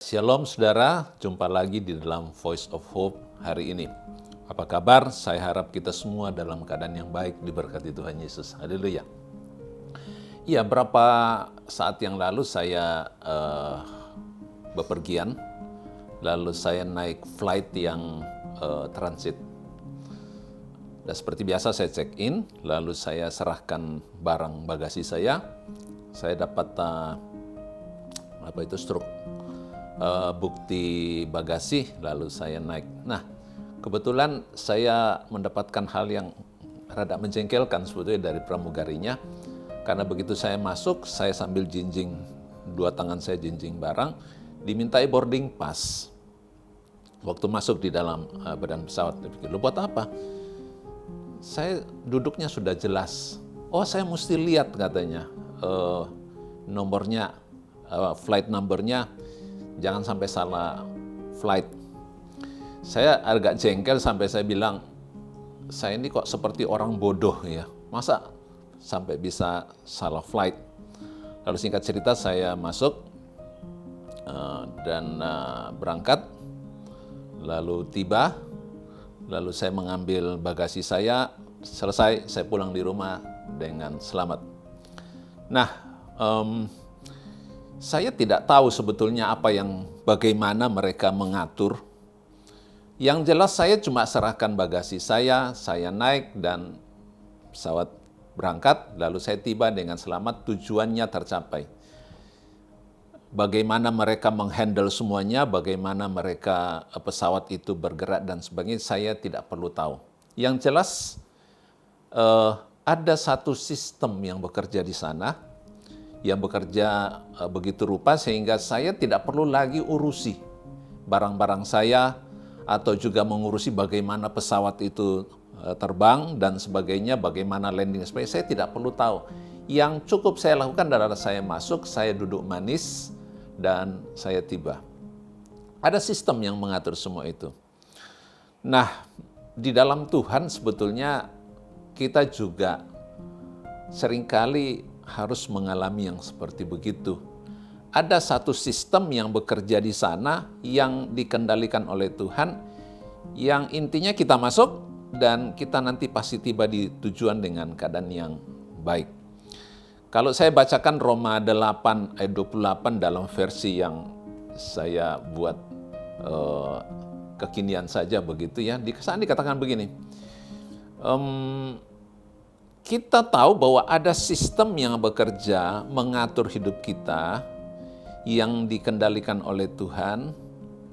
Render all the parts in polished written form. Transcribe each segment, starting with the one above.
Shalom saudara, jumpa lagi di dalam Voice of Hope hari ini. Apa kabar? Saya harap kita semua dalam keadaan yang baik diberkati Tuhan Yesus. Haleluya. Ya, berapa saat yang lalu saya bepergian, lalu saya naik flight yang transit. Dan seperti biasa saya check in, lalu saya serahkan barang bagasi saya. Saya dapat bukti bagasi, lalu saya naik. Nah, kebetulan saya mendapatkan hal yang rada menjengkelkan sebetulnya dari pramugarinya, karena begitu saya masuk, saya sambil jinjing, dua tangan saya jinjing barang, dimintai boarding pass. Waktu masuk di dalam badan pesawat, saya pikir, lo buat apa? Saya duduknya sudah jelas. Oh, saya mesti lihat katanya, nomornya, flight numbernya, jangan sampai salah flight. Saya agak jengkel sampai saya bilang, saya ini kok seperti orang bodoh ya, masa sampai bisa salah flight. Lalu singkat cerita saya masuk dan berangkat, lalu tiba, lalu saya mengambil bagasi saya, selesai, saya pulang di rumah dengan selamat. Nah, saya tidak tahu sebetulnya bagaimana mereka mengatur. Yang jelas saya cuma serahkan bagasi saya naik dan pesawat berangkat, lalu saya tiba dengan selamat, tujuannya tercapai. Bagaimana mereka menghandle semuanya, bagaimana mereka pesawat itu bergerak dan sebagainya, saya tidak perlu tahu. Yang jelas ada satu sistem yang bekerja di sana, yang bekerja begitu rupa sehingga saya tidak perlu lagi urusi barang-barang saya atau juga mengurusi bagaimana pesawat itu terbang dan sebagainya, bagaimana landing sebagainya, saya tidak perlu tahu. Yang cukup saya lakukan adalah saya masuk, saya duduk manis, dan saya tiba. Ada sistem yang mengatur semua itu. Nah, di dalam Tuhan sebetulnya kita juga seringkali harus mengalami yang seperti begitu. Ada satu sistem yang bekerja di sana yang dikendalikan oleh Tuhan, yang intinya kita masuk dan kita nanti pasti tiba di tujuan dengan keadaan yang baik. Kalau saya bacakan Roma 8 ayat 28 dalam versi yang saya buat kekinian saja begitu ya, di sana dikatakan begini, kita tahu bahwa ada sistem yang bekerja mengatur hidup kita yang dikendalikan oleh Tuhan.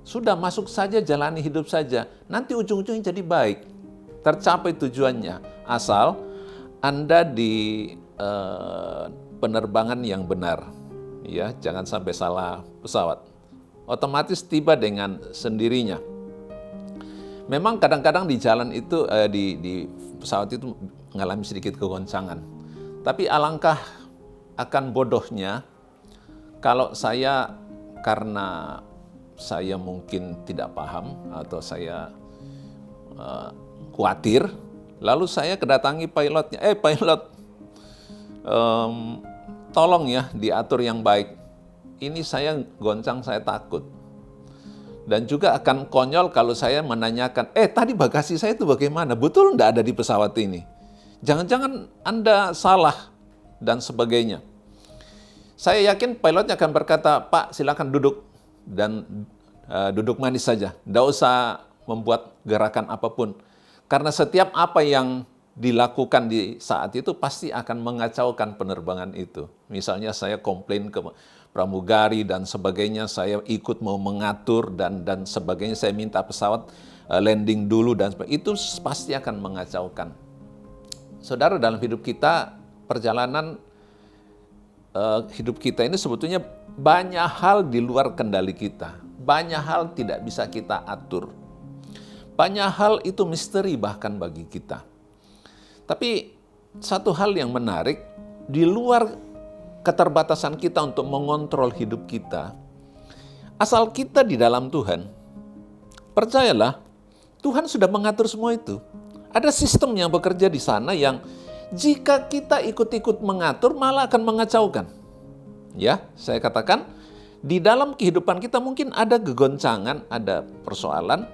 Sudah masuk saja, jalani hidup saja. Nanti ujung-ujungnya jadi baik. Tercapai tujuannya. Asal Anda di penerbangan yang benar. Ya, jangan sampai salah pesawat. Otomatis tiba dengan sendirinya. Memang kadang-kadang di jalan itu, di pesawat itu mengalami sedikit kegoncangan. Tapi alangkah akan bodohnya kalau saya, karena saya mungkin tidak paham atau saya khawatir, lalu saya kedatangi pilotnya, pilot, tolong ya diatur yang baik. Ini saya goncang, saya takut. Dan juga akan konyol kalau saya menanyakan, tadi bagasi saya itu bagaimana? Betul enggak ada di pesawat ini? Jangan-jangan Anda salah, dan sebagainya. Saya yakin pilotnya akan berkata, Pak silakan duduk, dan duduk manis saja. Tidak usah membuat gerakan apapun. Karena setiap apa yang dilakukan di saat itu pasti akan mengacaukan penerbangan itu. Misalnya saya komplain ke pramugari dan sebagainya, saya ikut mau mengatur dan sebagainya, saya minta pesawat landing dulu dan sebagainya, itu pasti akan mengacaukan. Saudara, dalam hidup kita, perjalanan hidup kita ini sebetulnya banyak hal di luar kendali kita. Banyak hal tidak bisa kita atur. Banyak hal itu misteri bahkan bagi kita. Tapi satu hal yang menarik, di luar keterbatasan kita untuk mengontrol hidup kita, asal kita di dalam Tuhan, percayalah, Tuhan sudah mengatur semua itu. Ada sistem yang bekerja di sana yang jika kita ikut-ikut mengatur malah akan mengacaukan. Ya, saya katakan, Di dalam kehidupan kita mungkin ada kegoncangan, ada persoalan.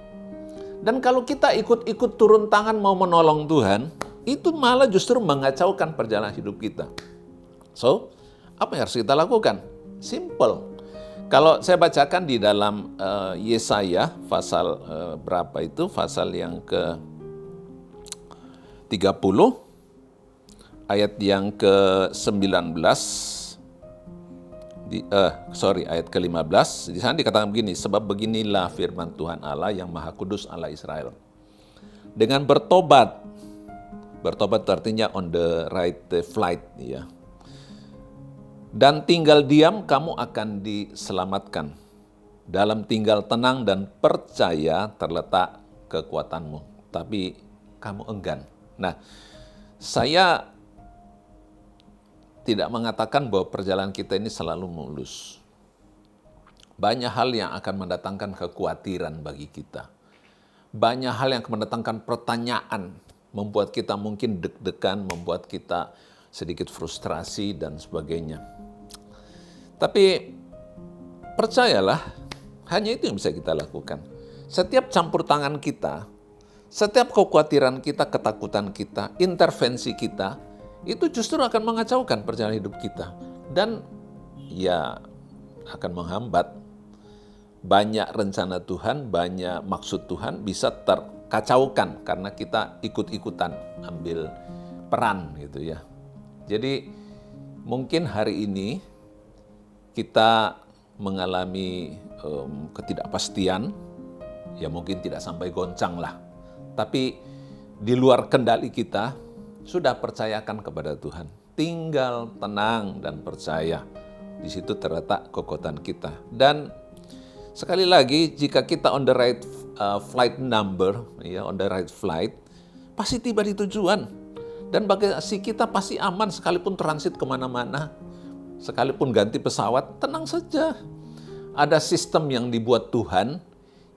Dan kalau kita ikut-ikut turun tangan mau menolong Tuhan, itu malah justru mengacaukan perjalanan hidup kita. So, apa yang harus kita lakukan? Simple. Kalau saya bacakan di dalam Yesaya, pasal berapa itu? Pasal yang ke-30, ayat yang ke-19, ayat ke-15, di sana dikatakan begini, sebab beginilah firman Tuhan Allah yang Maha Kudus Allah Israel. Dengan bertobat itu artinya on the right flight, ya. Dan tinggal diam kamu akan diselamatkan. Dalam tinggal tenang dan percaya terletak kekuatanmu. Tapi kamu enggan. Nah, saya tidak mengatakan bahwa perjalanan kita ini selalu mulus. Banyak hal yang akan mendatangkan kekhawatiran bagi kita. Banyak hal yang akan mendatangkan pertanyaan, membuat kita mungkin deg-degan, membuat kita sedikit frustrasi dan sebagainya. Tapi percayalah, hanya itu yang bisa kita lakukan. Setiap campur tangan kita, setiap kekhawatiran kita, ketakutan kita, intervensi kita, itu justru akan mengacaukan perjalanan hidup kita. Dan ya akan menghambat banyak rencana Tuhan, banyak maksud Tuhan bisa terkacaukan karena kita ikut-ikutan ambil peran gitu ya. Jadi mungkin hari ini kita mengalami ketidakpastian, ya mungkin tidak sampai goncang lah. Tapi di luar kendali kita, sudah percayakan kepada Tuhan. Tinggal tenang dan percaya. Di situ terletak kekuatan kita. Dan sekali lagi, jika kita on the right flight number, ya on the right flight, pasti tiba di tujuan. Dan bagasi kita pasti aman sekalipun transit kemana-mana. Sekalipun ganti pesawat, tenang saja. Ada sistem yang dibuat Tuhan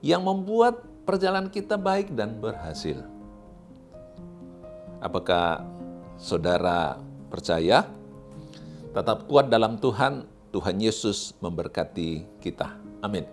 yang membuat perjalanan kita baik dan berhasil. Apakah saudara percaya? Tetap kuat dalam Tuhan, Tuhan Yesus memberkati kita. Amin.